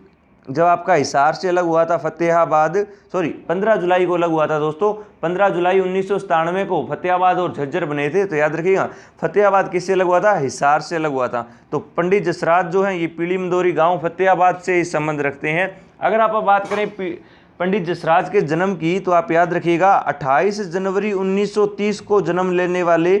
जब आपका हिसार से अलग हुआ था फतेहाबाद, 15 जुलाई को अलग हुआ था दोस्तों। 15 जुलाई 1997 को फतेहाबाद और झज्जर बने थे। तो याद रखिएगा फतेहाबाद किससे अलग हुआ था? हिसार से अलग हुआ था। तो पंडित जसराज जो हैं ये पीली मंदोरी गांव फतेहाबाद से ही संबंध रखते हैं। अगर आप बात करें पंडित जसराज के जन्म की तो आप याद रखिएगा 28 जनवरी 1930 को जन्म लेने वाले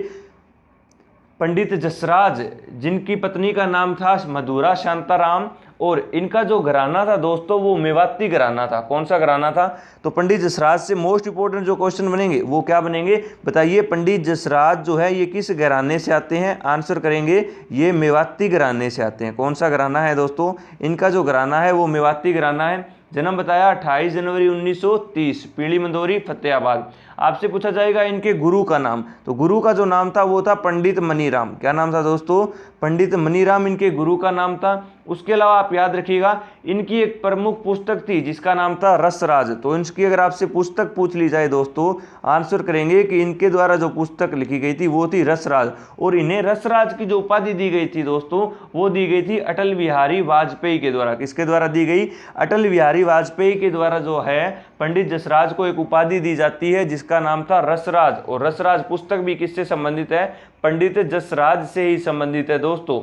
पंडित जसराज, जिनकी पत्नी का नाम था मधुरा शांताराम, और इनका जो घराना था दोस्तों वो मेवाती घराना था। कौन सा घराना था? तो पंडित जसराज से मोस्ट इंपोर्टेंट जो क्वेश्चन बनेंगे वो क्या बनेंगे? बताइए पंडित जसराज जो है ये किस घराने से आते हैं? आंसर करेंगे ये मेवाती घराने से आते हैं। कौन सा घराना है दोस्तों? इनका जो घराना है वो मेवाती घराना है। जन्म बताया 28 जनवरी 1930, पीली मंदोरी फतेहाबाद। आपसे पूछा जाएगा इनके गुरु का नाम, तो गुरु का जो नाम था वो था पंडित मनीराम। क्या नाम था दोस्तों? पंडित मनीराम इनके गुरु का नाम था। उसके अलावा आप याद रखिएगा इनकी एक प्रमुख पुस्तक थी जिसका नाम था रसराज। तो इनकी अगर आपसे पुस्तक पूछ ली जाए दोस्तों, आंसर करेंगे कि इनके द्वारा जो पुस्तक लिखी गई थी वो थी रसराज। और इन्हें रसराज की जो उपाधि दी गई थी दोस्तों वो दी गई थी अटल बिहारी वाजपेयी के द्वारा। किसके द्वारा दी गई? अटल बिहारी वाजपेयी के द्वारा जो है पंडित जसराज को एक उपाधि दी जाती है जिसका नाम था रसराज। और रसराज पुस्तक भी किससे संबंधित है? पंडित जसराज से ही संबंधित है दोस्तों।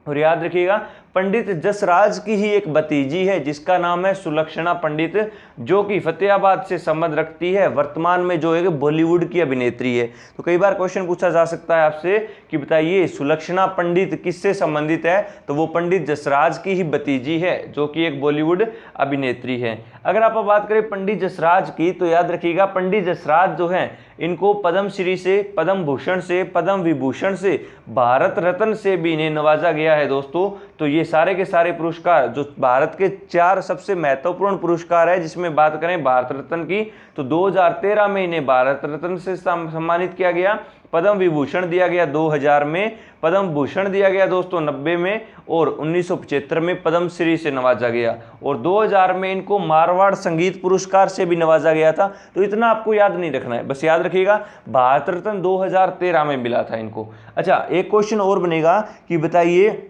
और याद रखिएगा पंडित जसराज की ही एक भतीजी है जिसका नाम है सुलक्षणा पंडित, जो कि फतेहाबाद से संबंध रखती है, वर्तमान में जो है बॉलीवुड की अभिनेत्री है। तो कई बार क्वेश्चन पूछा जा सकता है आपसे कि बताइए सुलक्षणा पंडित किससे संबंधित है? तो वो पंडित जसराज की ही भतीजी है जो कि एक बॉलीवुड अभिनेत्री है। अगर आप बात करें पंडित जसराज की तो याद रखिएगा पंडित जसराज जो है इनको पद्मश्री से, पद्म भूषण से, पद्म विभूषण से, भारत रत्न से भी इन्हें नवाजा गया है दोस्तों। तो ये सारे के सारे पुरस्कार जो भारत के 4 सबसे महत्वपूर्ण पुरस्कार है, जिसमें बात करें भारत रत्न की तो 2013 में इन्हें भारत रत्न से सम्मानित किया गया, पद्म विभूषण दिया गया 2000 में, पद्म भूषण दिया गया दोस्तों 90 में, और 1975 में पद्मश्री से नवाजा गया, और 2000 में इनको मारवाड़ संगीत पुरस्कार से भी नवाजा गया था। तो इतना आपको याद नहीं रखना है, बस याद रखिएगा भारत रत्न 2013 में मिला था इनको। अच्छा, एक क्वेश्चन और बनेगा कि बताइए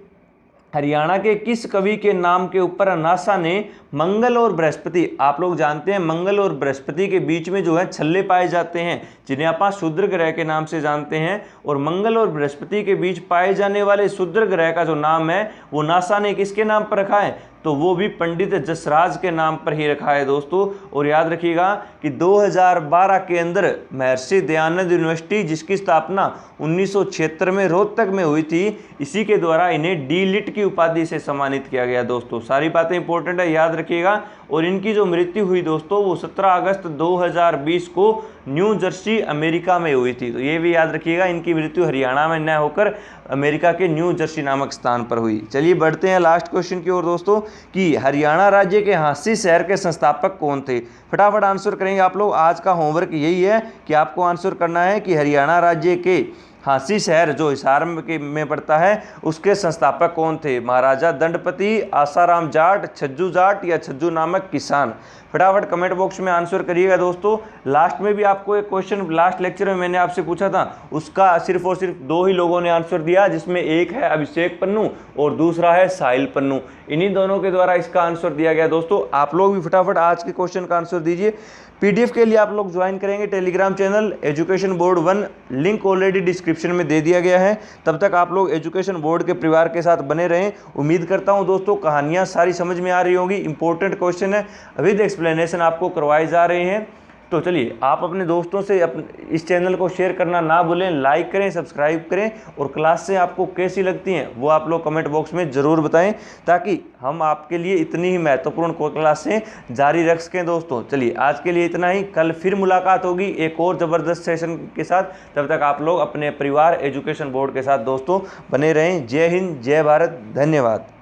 हरियाणा के किस कवि के नाम के ऊपर नासा ने मंगल और बृहस्पति, आप लोग जानते हैं मंगल और बृहस्पति के बीच में जो है छल्ले पाए जाते हैं जिन्हें आप क्षुद्र ग्रह के नाम से जानते हैं, और मंगल और बृहस्पति के बीच पाए जाने वाले क्षुद्र ग्रह का जो नाम है वो नासा ने किसके नाम पर रखा है? तो वो भी पंडित जसराज के नाम पर ही रखा है दोस्तों। और याद रखिएगा कि 2012 के अंदर महर्षि दयानंद यूनिवर्सिटी, जिसकी स्थापना 1976 में रोहतक में हुई थी, इसी के द्वारा इन्हें डी लिट की उपाधि से सम्मानित किया गया दोस्तों। सारी बातें इंपॉर्टेंट है, याद रखिएगा। और इनकी जो मृत्यु हुई दोस्तों वो 17 अगस्त 2020 को न्यू जर्सी अमेरिका में हुई थी। तो ये भी याद रखिएगा, इनकी मृत्यु हरियाणा में न होकर अमेरिका के न्यू जर्सी नामक स्थान पर हुई। चलिए बढ़ते हैं लास्ट क्वेश्चन की ओर दोस्तों, कि हरियाणा राज्य के हाँसी शहर के संस्थापक कौन थे। फटाफट आंसर करेंगे आप लोग। आज का होमवर्क यही है कि आपको आंसर करना है कि हरियाणा राज्य के हाँसी शहर जो हिसार में पड़ता है उसके संस्थापक कौन थे। महाराजा दंडपति, आसाराम जाट, छज्जू जाट या छज्जू नामक किसान। फटाफट कमेंट बॉक्स में आंसर करिएगा दोस्तों। लास्ट में भी आपको एक क्वेश्चन लास्ट लेक्चर में मैंने आपसे पूछा था, उसका सिर्फ और सिर्फ 2 ही लोगों ने आंसर दिया, जिसमें एक है अभिषेक पन्नू और दूसरा है साहिल पन्नू। इन्हीं दोनों के द्वारा इसका आंसर दिया गया। दोस्तों आप लोग भी फटाफट आज के क्वेश्चन का आंसर दीजिए। पीडीएफ के लिए आप लोग ज्वाइन करेंगे Telegram channel education board 1, link already description में दे दिया गया है। तब तक आप लोग एजुकेशन बोर्ड के परिवार के साथ बने रहें। उम्मीद करता हूं दोस्तों कहानियां सारी समझ में आ रही होंगी। इंपॉर्टेंट क्वेश्चन है, विद एक्सप्लेनेशन आपको करवाए जा रहे हैं। तो चलिए आप अपने दोस्तों से इस चैनल को शेयर करना ना भूलें, लाइक करें, सब्सक्राइब करें, और क्लास से आपको कैसी लगती हैं वो आप लोग कमेंट बॉक्स में ज़रूर बताएं, ताकि हम आपके लिए इतनी ही महत्वपूर्ण क्लासें जारी रख सकें दोस्तों। चलिए आज के लिए इतना ही, कल फिर मुलाकात होगी एक और ज़बरदस्त सेशन के साथ। तब तक आप लोग अपने परिवार एजुकेशन बोर्ड के साथ दोस्तों बने रहें। जय हिंद, जय भारत, धन्यवाद।